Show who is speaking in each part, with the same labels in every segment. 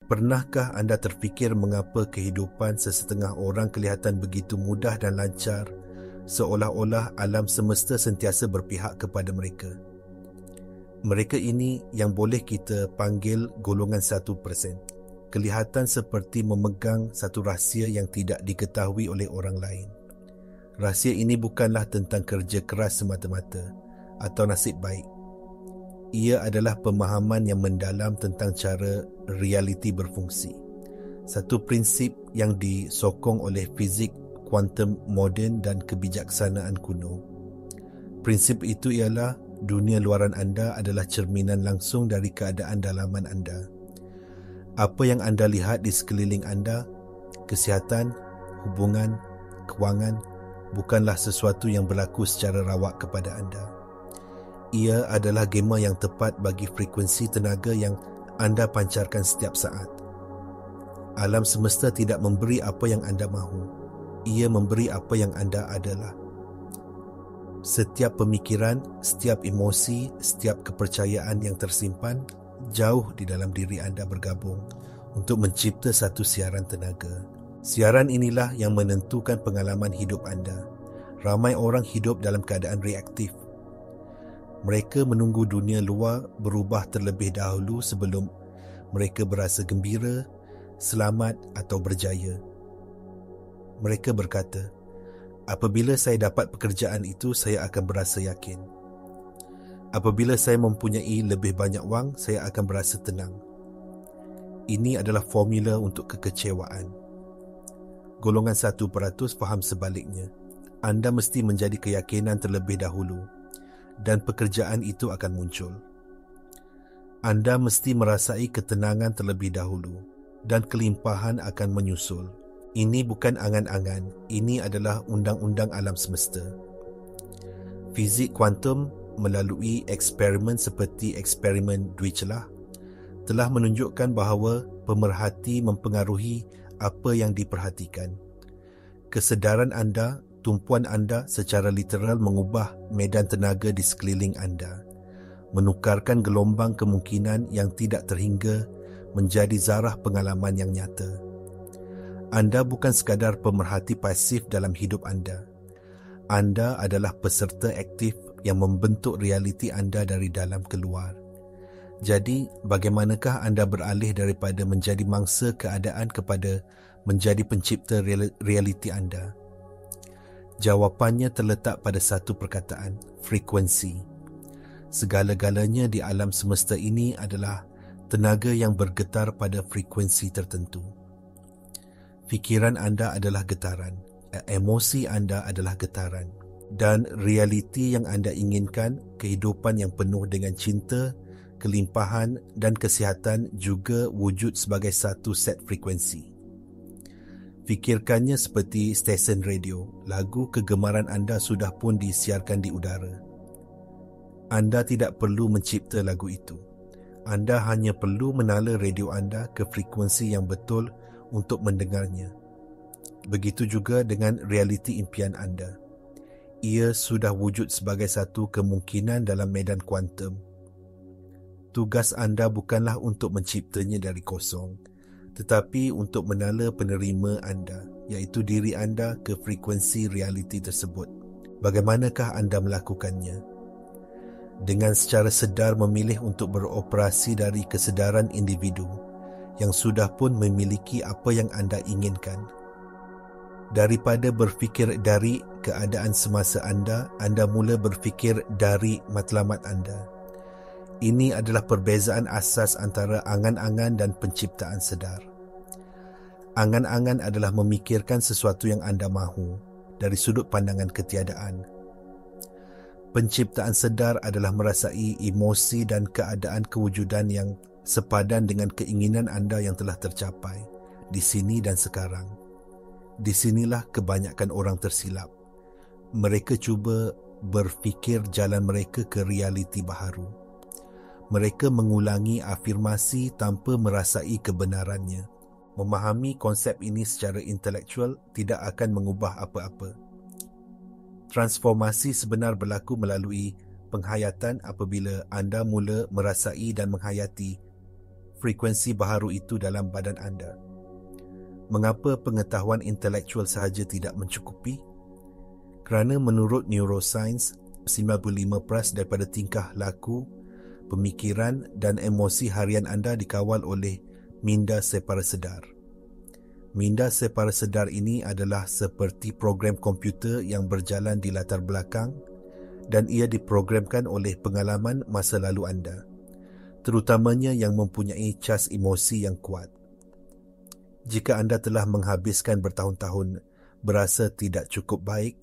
Speaker 1: Pernahkah anda terfikir mengapa kehidupan sesetengah orang kelihatan begitu mudah dan lancar, seolah-olah alam semesta sentiasa berpihak kepada mereka? Mereka ini yang boleh kita panggil golongan 1%. Kelihatan seperti memegang satu rahsia yang tidak diketahui oleh orang lain. Rahsia ini bukanlah tentang kerja keras semata-mata atau nasib baik. Ia adalah pemahaman yang mendalam tentang cara realiti berfungsi. Satu prinsip yang disokong oleh fizik kuantum moden dan kebijaksanaan kuno. Prinsip itu ialah dunia luaran anda adalah cerminan langsung dari keadaan dalaman anda. Apa yang anda lihat di sekeliling anda, kesihatan, hubungan, kewangan, bukanlah sesuatu yang berlaku secara rawak kepada anda. Ia adalah gema yang tepat bagi frekuensi tenaga yang anda pancarkan setiap saat. Alam semesta tidak memberi apa yang anda mahu. Ia memberi apa yang anda adalah. Setiap pemikiran, setiap emosi, setiap kepercayaan yang tersimpan jauh di dalam diri anda bergabung untuk mencipta satu siaran tenaga. Siaran inilah yang menentukan pengalaman hidup anda. Ramai orang hidup dalam keadaan reaktif. Mereka menunggu dunia luar berubah terlebih dahulu sebelum mereka berasa gembira, selamat atau berjaya. Mereka berkata, apabila saya dapat pekerjaan itu, saya akan berasa yakin. Apabila saya mempunyai lebih banyak wang, saya akan berasa tenang. Ini adalah formula untuk kekecewaan. Golongan 1% faham sebaliknya. Anda mesti menjadi keyakinan terlebih dahulu dan pekerjaan itu akan muncul. Anda mesti merasai ketenangan terlebih dahulu dan kelimpahan akan menyusul. Ini bukan angan-angan, ini adalah undang-undang alam semesta. Fizik kuantum melalui eksperimen seperti eksperimen Dirichlet telah menunjukkan bahawa pemerhati mempengaruhi apa yang diperhatikan. Kesedaran anda, tumpuan anda secara literal mengubah medan tenaga di sekeliling anda, menukarkan gelombang kemungkinan yang tidak terhingga menjadi zarah pengalaman yang nyata. Anda bukan sekadar pemerhati pasif dalam hidup anda. Anda adalah peserta aktif yang membentuk realiti anda dari dalam keluar. Jadi, bagaimanakah anda beralih daripada menjadi mangsa keadaan kepada menjadi pencipta realiti anda? Jawapannya terletak pada satu perkataan, frekuensi. Segala-galanya di alam semesta ini adalah tenaga yang bergetar pada frekuensi tertentu. Fikiran anda adalah getaran, emosi anda adalah getaran, dan realiti yang anda inginkan, kehidupan yang penuh dengan cinta, kelimpahan dan kesihatan juga wujud sebagai satu set frekuensi. Fikirkannya seperti stesen radio, lagu kegemaran anda sudah pun disiarkan di udara. Anda tidak perlu mencipta lagu itu. Anda hanya perlu menala radio anda ke frekuensi yang betul untuk mendengarnya. Begitu juga dengan realiti impian anda. Ia sudah wujud sebagai satu kemungkinan dalam medan kuantum. Tugas anda bukanlah untuk menciptanya dari kosong, tetapi untuk menala penerima anda, iaitu diri anda ke frekuensi realiti tersebut. Bagaimanakah anda melakukannya? Dengan secara sedar memilih untuk beroperasi dari kesedaran individu yang sudah pun memiliki apa yang anda inginkan. Daripada berfikir dari keadaan semasa anda mula berfikir dari matlamat anda. Ini adalah perbezaan asas antara angan-angan dan penciptaan sedar. Angan-angan adalah memikirkan sesuatu yang anda mahu dari sudut pandangan ketiadaan. Penciptaan sedar adalah merasai emosi dan keadaan kewujudan yang sepadan dengan keinginan anda yang telah tercapai di sini dan sekarang. Di sinilah kebanyakan orang tersilap. Mereka cuba berfikir jalan mereka ke realiti baharu. Mereka mengulangi afirmasi tanpa merasai kebenarannya. Memahami konsep ini secara intelektual tidak akan mengubah apa-apa. Transformasi sebenar berlaku melalui penghayatan apabila anda mula merasai dan menghayati frekuensi baharu itu dalam badan anda. Mengapa pengetahuan intelektual sahaja tidak mencukupi? Kerana menurut neuroscience, 95% daripada tingkah laku, pemikiran dan emosi harian anda dikawal oleh minda separasedar. Minda separasedar ini adalah seperti program komputer yang berjalan di latar belakang dan ia diprogramkan oleh pengalaman masa lalu anda, terutamanya yang mempunyai cas emosi yang kuat. Jika anda telah menghabiskan bertahun-tahun berasa tidak cukup baik,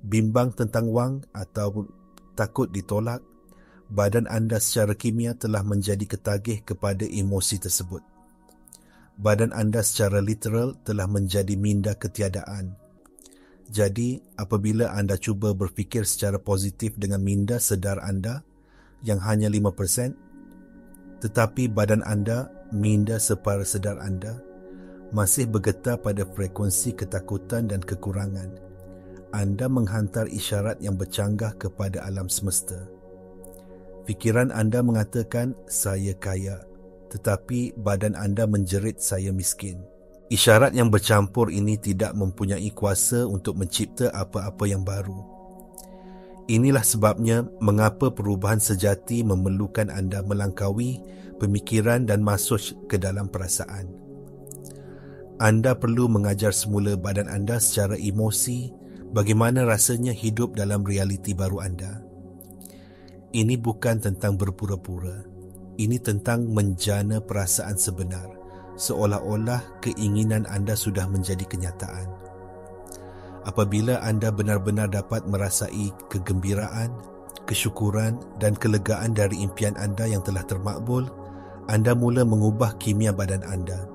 Speaker 1: bimbang tentang wang atau takut ditolak, badan anda secara kimia telah menjadi ketagih kepada emosi tersebut. Badan anda secara literal telah menjadi minda ketiadaan. Jadi, apabila anda cuba berfikir secara positif dengan minda sedar anda yang hanya 5%, tetapi badan anda, minda separasedar anda, masih bergetar pada frekuensi ketakutan dan kekurangan, anda menghantar isyarat yang bercanggah kepada alam semesta. Fikiran anda mengatakan, saya kaya, tetapi badan anda menjerit, saya miskin. Isyarat yang bercampur ini tidak mempunyai kuasa untuk mencipta apa-apa yang baru. Inilah sebabnya mengapa perubahan sejati memerlukan anda melangkaui pemikiran dan masuk ke dalam perasaan. Anda perlu mengajar semula badan anda secara emosi bagaimana rasanya hidup dalam realiti baru anda. Ini bukan tentang berpura-pura. Ini tentang menjana perasaan sebenar, seolah-olah keinginan anda sudah menjadi kenyataan. Apabila anda benar-benar dapat merasai kegembiraan, kesyukuran dan kelegaan dari impian anda yang telah termakbul, anda mula mengubah kimia badan anda.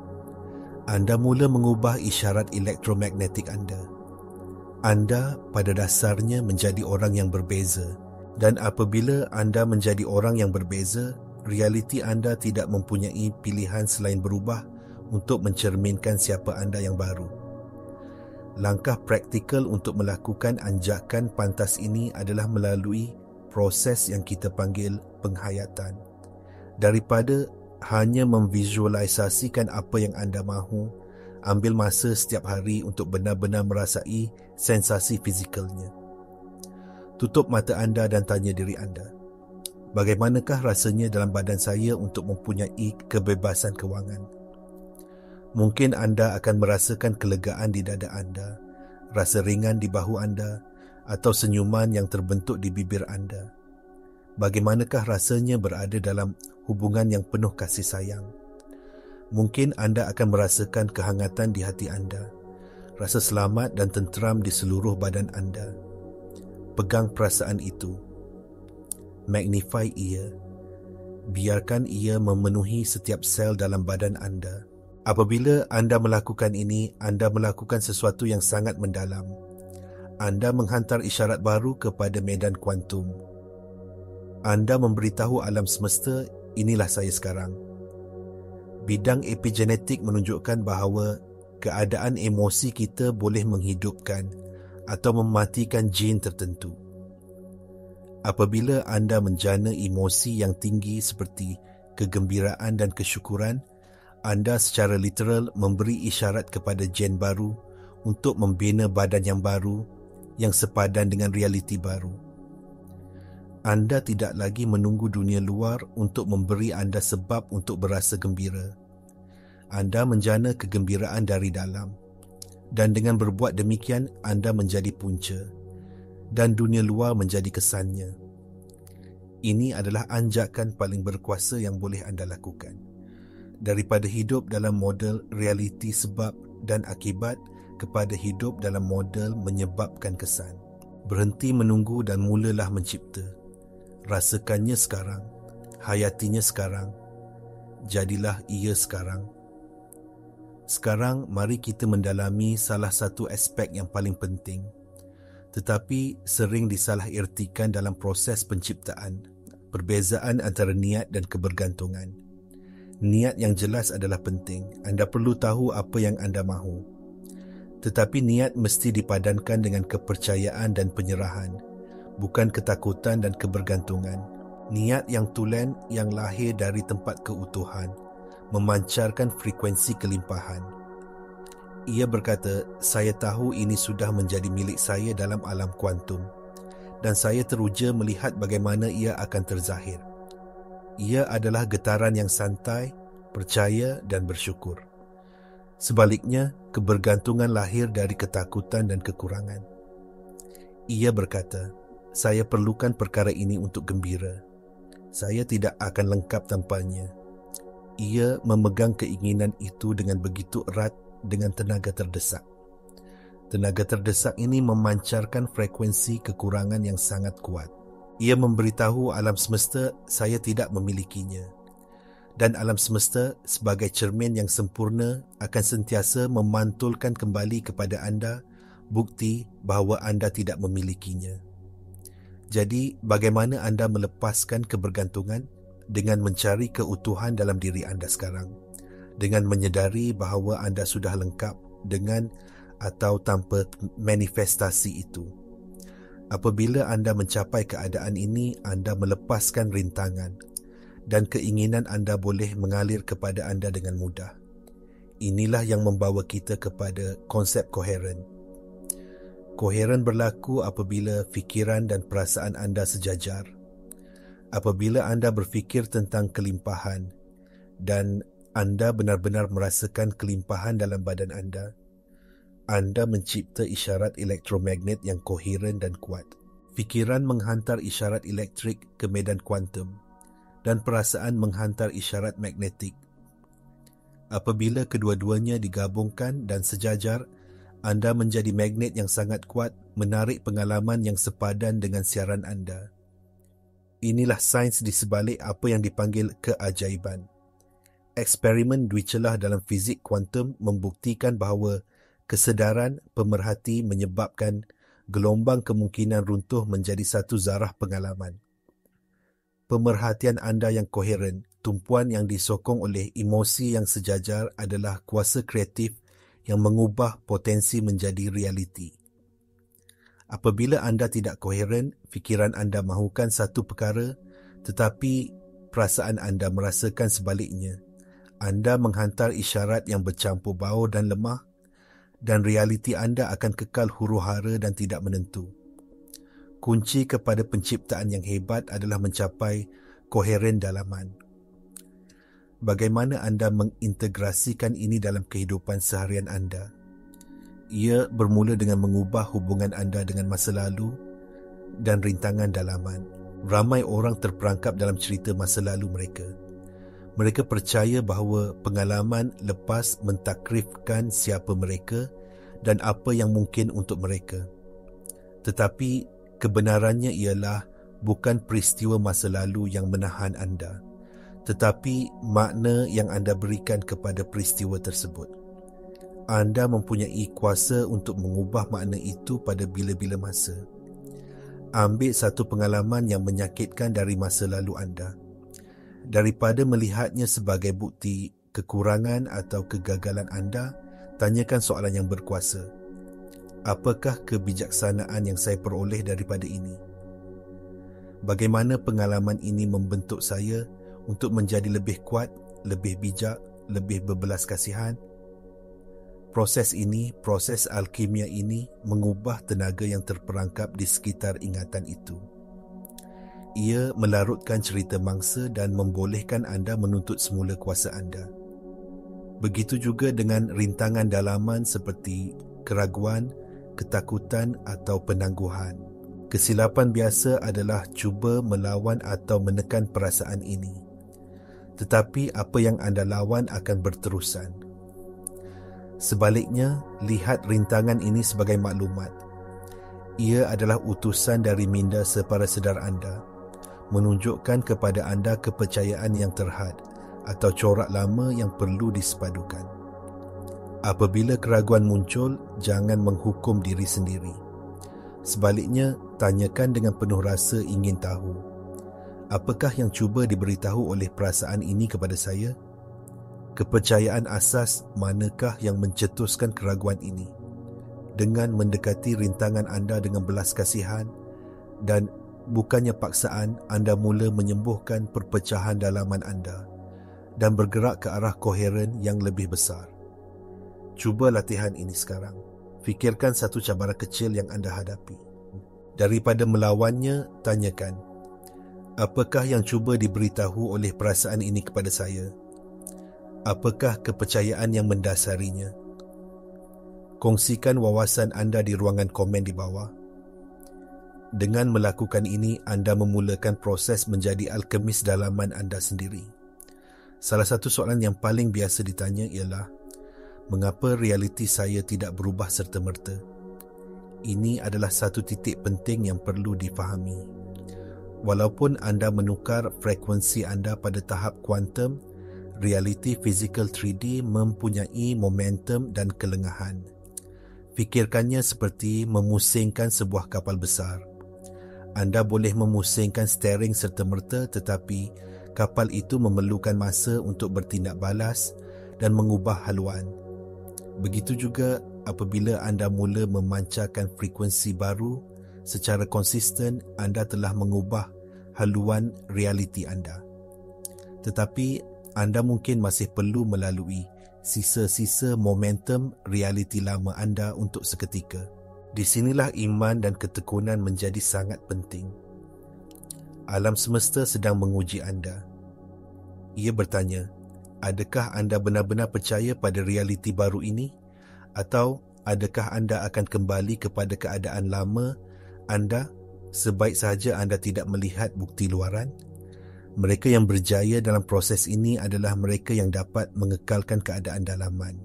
Speaker 1: Anda mula mengubah isyarat elektromagnetik anda. Anda pada dasarnya menjadi orang yang berbeza. Dan apabila anda menjadi orang yang berbeza, realiti anda tidak mempunyai pilihan selain berubah untuk mencerminkan siapa anda yang baru. Langkah praktikal untuk melakukan anjakan pantas ini adalah melalui proses yang kita panggil penghayatan. Daripada hanya memvisualisasikan apa yang anda mahu, ambil masa setiap hari untuk benar-benar merasai sensasi fizikalnya. Tutup mata anda dan tanya diri anda, bagaimanakah rasanya dalam badan saya untuk mempunyai kebebasan kewangan? Mungkin anda akan merasakan kelegaan di dada anda, rasa ringan di bahu anda, atau senyuman yang terbentuk di bibir anda. Bagaimanakah rasanya berada dalam hubungan yang penuh kasih sayang? Mungkin anda akan merasakan kehangatan di hati anda, rasa selamat dan tenteram di seluruh badan anda. Pegang perasaan itu. Magnify ia. Biarkan ia memenuhi setiap sel dalam badan anda. Apabila anda melakukan ini, anda melakukan sesuatu yang sangat mendalam. Anda menghantar isyarat baru kepada medan kuantum. Anda memberitahu alam semesta, inilah saya sekarang. Bidang epigenetik menunjukkan bahawa keadaan emosi kita boleh menghidupkan atau mematikan jin tertentu. Apabila anda menjana emosi yang tinggi seperti kegembiraan dan kesyukuran, anda secara literal memberi isyarat kepada jin baru untuk membina badan yang baru yang sepadan dengan realiti baru. Anda tidak lagi menunggu dunia luar untuk memberi anda sebab untuk berasa gembira. Anda menjana kegembiraan dari dalam. Dan dengan berbuat demikian, anda menjadi punca. Dan dunia luar menjadi kesannya. Ini adalah anjakan paling berkuasa yang boleh anda lakukan. Daripada hidup dalam model realiti sebab dan akibat kepada hidup dalam model menyebabkan kesan. Berhenti menunggu dan mulalah mencipta. Rasakannya sekarang. Hayatinya sekarang. Jadilah ia sekarang. Sekarang, mari kita mendalami salah satu aspek yang paling penting, tetapi sering disalahirtikan dalam proses penciptaan, perbezaan antara niat dan kebergantungan. Niat yang jelas adalah penting. Anda perlu tahu apa yang anda mahu. Tetapi niat mesti dipadankan dengan kepercayaan dan penyerahan, bukan ketakutan dan kebergantungan. Niat yang tulen yang lahir dari tempat keutuhan, memancarkan frekuensi kelimpahan. Ia berkata, saya tahu ini sudah menjadi milik saya dalam alam kuantum dan saya teruja melihat bagaimana ia akan terzahir. Ia adalah getaran yang santai, percaya dan bersyukur. Sebaliknya, kebergantungan lahir dari ketakutan dan kekurangan. Ia berkata, saya perlukan perkara ini untuk gembira. Saya tidak akan lengkap tanpanya. Ia memegang keinginan itu dengan begitu erat dengan tenaga terdesak. Tenaga terdesak ini memancarkan frekuensi kekurangan yang sangat kuat. Ia memberitahu alam semesta, saya tidak memilikinya. Dan alam semesta sebagai cermin yang sempurna akan sentiasa memantulkan kembali kepada anda bukti bahawa anda tidak memilikinya. Jadi, bagaimana anda melepaskan kebergantungan? Dengan mencari keutuhan dalam diri anda sekarang. Dengan menyedari bahawa anda sudah lengkap dengan atau tanpa manifestasi itu. Apabila anda mencapai keadaan ini, anda melepaskan rintangan dan keinginan anda boleh mengalir kepada anda dengan mudah. Inilah yang membawa kita kepada konsep koheren. Koheren berlaku apabila fikiran dan perasaan anda sejajar. Apabila anda berfikir tentang kelimpahan dan anda benar-benar merasakan kelimpahan dalam badan anda mencipta isyarat elektromagnet yang koheren dan kuat. Fikiran menghantar isyarat elektrik ke medan kuantum dan perasaan menghantar isyarat magnetik. Apabila kedua-duanya digabungkan dan sejajar, anda menjadi magnet yang sangat kuat, menarik pengalaman yang sepadan dengan siaran anda. Inilah sains di sebalik apa yang dipanggil keajaiban. Eksperimen Dirichlet dalam fizik kuantum membuktikan bahawa kesedaran pemerhati menyebabkan gelombang kemungkinan runtuh menjadi satu zarah pengalaman. Pemerhatian anda yang koheren, tumpuan yang disokong oleh emosi yang sejajar adalah kuasa kreatif yang mengubah potensi menjadi realiti. Apabila anda tidak koheren, fikiran anda mahukan satu perkara, tetapi perasaan anda merasakan sebaliknya. Anda menghantar isyarat yang bercampur baur dan lemah, dan realiti anda akan kekal huru-hara dan tidak menentu. Kunci kepada penciptaan yang hebat adalah mencapai koheren dalaman. Bagaimana anda mengintegrasikan ini dalam kehidupan seharian anda? Ia bermula dengan mengubah hubungan anda dengan masa lalu dan rintangan dalaman. Ramai orang terperangkap dalam cerita masa lalu mereka. Mereka percaya bahawa pengalaman lepas mentakrifkan siapa mereka dan apa yang mungkin untuk mereka. Tetapi kebenarannya ialah bukan peristiwa masa lalu yang menahan anda, tetapi makna yang anda berikan kepada peristiwa tersebut. Anda mempunyai kuasa untuk mengubah makna itu pada bila-bila masa. Ambil satu pengalaman yang menyakitkan dari masa lalu anda. Daripada melihatnya sebagai bukti kekurangan atau kegagalan anda, tanyakan soalan yang berkuasa. Apakah kebijaksanaan yang saya peroleh daripada ini? Bagaimana pengalaman ini membentuk saya untuk menjadi lebih kuat, lebih bijak, lebih berbelas kasihan? Proses ini, proses alkimia ini mengubah tenaga yang terperangkap di sekitar ingatan itu. Ia melarutkan cerita mangsa dan membolehkan anda menuntut semula kuasa anda. Begitu juga dengan rintangan dalaman seperti keraguan, ketakutan atau penangguhan. Kesilapan biasa adalah cuba melawan atau menekan perasaan ini. Tetapi apa yang anda lawan akan berterusan. Sebaliknya, lihat rintangan ini sebagai maklumat. Ia adalah utusan dari minda separa sedar anda, menunjukkan kepada anda kepercayaan yang terhad atau corak lama yang perlu disepadukan. Apabila keraguan muncul, jangan menghukum diri sendiri. Sebaliknya, tanyakan dengan penuh rasa ingin tahu. Apakah yang cuba diberitahu oleh perasaan ini kepada saya? Kepercayaan asas manakah yang mencetuskan keraguan ini? Dengan mendekati rintangan anda dengan belas kasihan dan bukannya paksaan, anda mula menyembuhkan perpecahan dalaman anda. dan bergerak ke arah koheren yang lebih besar. Cuba latihan ini sekarang. Fikirkan satu cabaran kecil yang anda hadapi. Daripada melawannya, tanyakan, apakah yang cuba diberitahu oleh perasaan ini kepada saya? Apakah kepercayaan yang mendasarinya? Kongsikan wawasan anda di ruangan komen di bawah. Dengan melakukan ini, anda memulakan proses menjadi alkemis dalaman anda sendiri. Salah satu soalan yang paling biasa ditanya ialah, mengapa realiti saya tidak berubah serta-merta? Ini adalah satu titik penting yang perlu difahami. Walaupun anda menukar frekuensi anda pada tahap kuantum, realiti fizikal 3D mempunyai momentum dan kelengahan. Fikirkannya seperti memusingkan sebuah kapal besar. Anda boleh memusingkan steering serta-merta, tetapi kapal itu memerlukan masa untuk bertindak balas dan mengubah haluan. Begitu juga apabila anda mula memancarkan frekuensi baru secara konsisten, anda telah mengubah haluan realiti anda. Tetapi anda mungkin masih perlu melalui sisa-sisa momentum realiti lama anda untuk seketika. Di sinilah iman dan ketekunan menjadi sangat penting. Alam semesta sedang menguji anda. Ia bertanya, adakah anda benar-benar percaya pada realiti baru ini? Atau adakah anda akan kembali kepada keadaan lama anda sebaik sahaja anda tidak melihat bukti luaran? Mereka yang berjaya dalam proses ini adalah mereka yang dapat mengekalkan keadaan dalaman.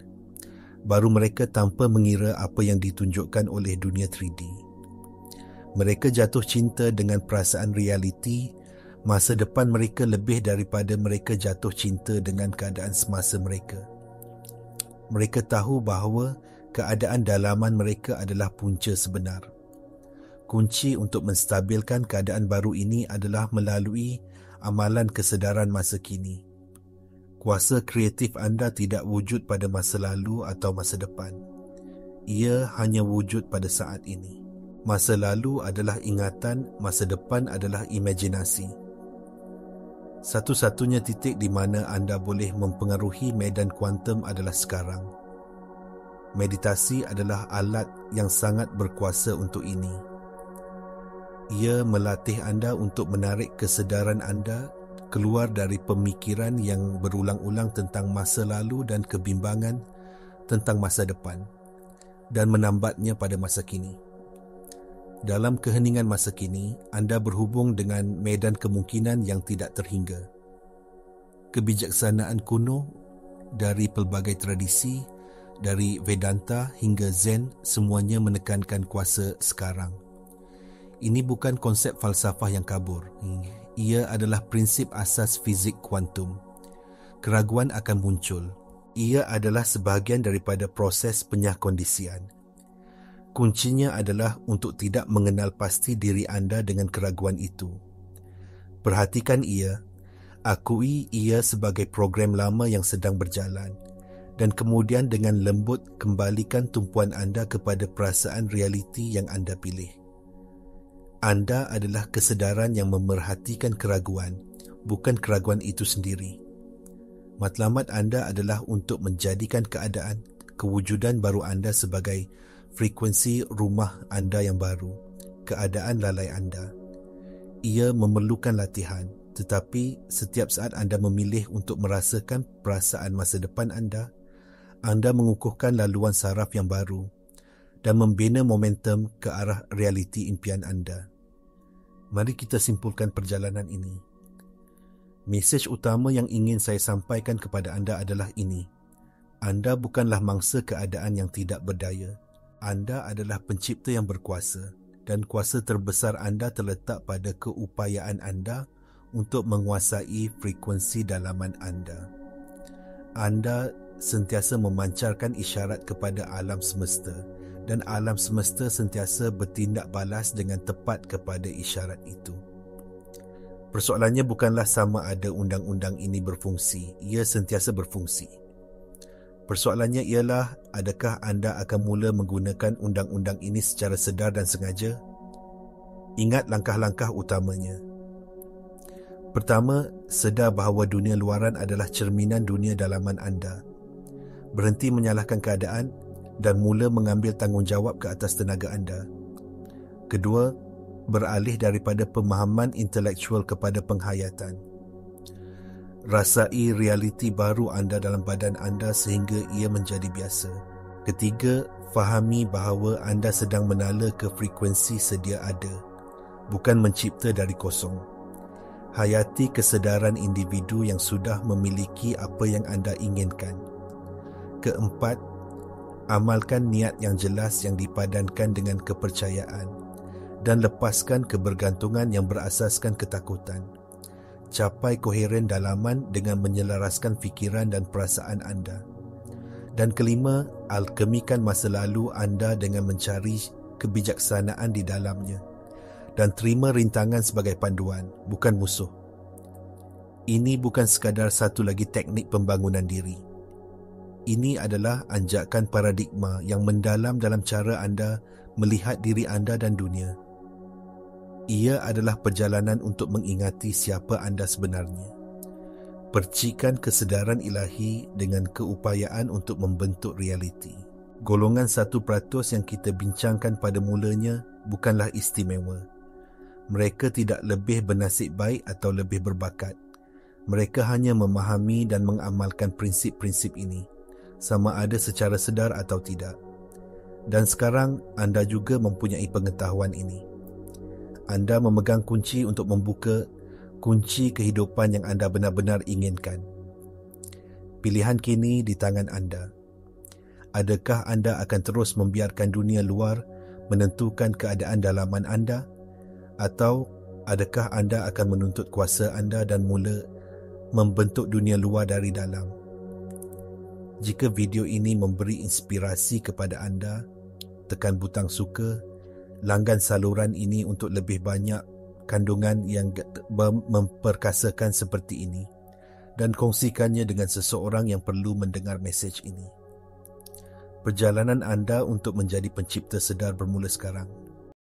Speaker 1: Baru mereka tanpa mengira apa yang ditunjukkan oleh dunia 3D. Mereka jatuh cinta dengan perasaan realiti. Masa depan mereka lebih daripada mereka jatuh cinta dengan keadaan semasa mereka. Mereka tahu bahawa keadaan dalaman mereka adalah punca sebenar. Kunci untuk menstabilkan keadaan baru ini adalah melalui amalan kesedaran masa kini. Kuasa kreatif anda tidak wujud pada masa lalu atau masa depan. Ia hanya wujud pada saat ini. Masa lalu adalah ingatan, masa depan adalah imajinasi. Satu-satunya titik di mana anda boleh mempengaruhi medan kuantum adalah sekarang. Meditasi adalah alat yang sangat berkuasa untuk ini. Ia melatih anda untuk menarik kesedaran anda keluar dari pemikiran yang berulang-ulang tentang masa lalu dan kebimbangan tentang masa depan dan menambatnya pada masa kini. Dalam keheningan masa kini, anda berhubung dengan medan kemungkinan yang tidak terhingga. Kebijaksanaan kuno dari pelbagai tradisi, dari Vedanta hingga Zen, semuanya menekankan kuasa sekarang. Ini bukan konsep falsafah yang kabur. Ia adalah prinsip asas fizik kuantum. Keraguan akan muncul. Ia adalah sebahagian daripada proses penyahkondisian. Kuncinya adalah untuk tidak mengenal pasti diri anda dengan keraguan itu. Perhatikan ia, akui ia sebagai program lama yang sedang berjalan, dan kemudian dengan lembut kembalikan tumpuan anda kepada perasaan realiti yang anda pilih. Anda adalah kesedaran yang memerhatikan keraguan, bukan keraguan itu sendiri. Matlamat anda adalah untuk menjadikan keadaan, kewujudan baru anda sebagai frekuensi rumah anda yang baru, keadaan lalai anda. Ia memerlukan latihan, tetapi setiap saat anda memilih untuk merasakan perasaan masa depan anda mengukuhkan laluan saraf yang baru dan membina momentum ke arah realiti impian anda. Mari kita simpulkan perjalanan ini. Mesej utama yang ingin saya sampaikan kepada anda adalah ini. Anda bukanlah mangsa keadaan yang tidak berdaya. Anda adalah pencipta yang berkuasa, dan kuasa terbesar anda terletak pada keupayaan anda untuk menguasai frekuensi dalaman anda. Anda sentiasa memancarkan isyarat kepada alam semesta, dan alam semesta sentiasa bertindak balas dengan tepat kepada isyarat itu. Persoalannya bukanlah sama ada undang-undang ini berfungsi, ia sentiasa berfungsi. Persoalannya ialah, adakah anda akan mula menggunakan undang-undang ini secara sedar dan sengaja? Ingat langkah-langkah utamanya. Pertama, sedar bahawa dunia luaran adalah cerminan dunia dalaman anda. Berhenti menyalahkan keadaan dan mula mengambil tanggungjawab ke atas tenaga anda. Kedua, beralih daripada pemahaman intelektual kepada penghayatan. Rasai realiti baru anda dalam badan anda sehingga ia menjadi biasa. Ketiga, fahami bahawa anda sedang menala ke frekuensi sedia ada, bukan mencipta dari kosong. Hayati kesedaran individu yang sudah memiliki apa yang anda inginkan. Keempat, amalkan niat yang jelas yang dipadankan dengan kepercayaan dan lepaskan kebergantungan yang berasaskan ketakutan. Capai koheren dalaman dengan menyelaraskan fikiran dan perasaan anda. Dan kelima, alkemikan masa lalu anda dengan mencari kebijaksanaan di dalamnya dan terima rintangan sebagai panduan, bukan musuh. Ini bukan sekadar satu lagi teknik pembangunan diri. Ini adalah anjakan paradigma yang mendalam dalam cara anda melihat diri anda dan dunia. Ia adalah perjalanan untuk mengingati siapa anda sebenarnya. Percikan kesedaran ilahi dengan keupayaan untuk membentuk realiti. Golongan 1% yang kita bincangkan pada mulanya bukanlah istimewa. Mereka tidak lebih bernasib baik atau lebih berbakat. Mereka hanya memahami dan mengamalkan prinsip-prinsip ini, sama ada secara sedar atau tidak. Dan sekarang anda juga mempunyai pengetahuan ini. Anda memegang kunci untuk membuka kunci kehidupan yang anda benar-benar inginkan. Pilihan kini di tangan anda. Adakah anda akan terus membiarkan dunia luar menentukan keadaan dalaman anda? Atau adakah anda akan menuntut kuasa anda dan mula membentuk dunia luar dari dalam? Jika video ini memberi inspirasi kepada anda, tekan butang suka, langgan saluran ini untuk lebih banyak kandungan yang memperkasakan seperti ini dan kongsikannya dengan seseorang yang perlu mendengar mesej ini. Perjalanan anda untuk menjadi pencipta sedar bermula sekarang.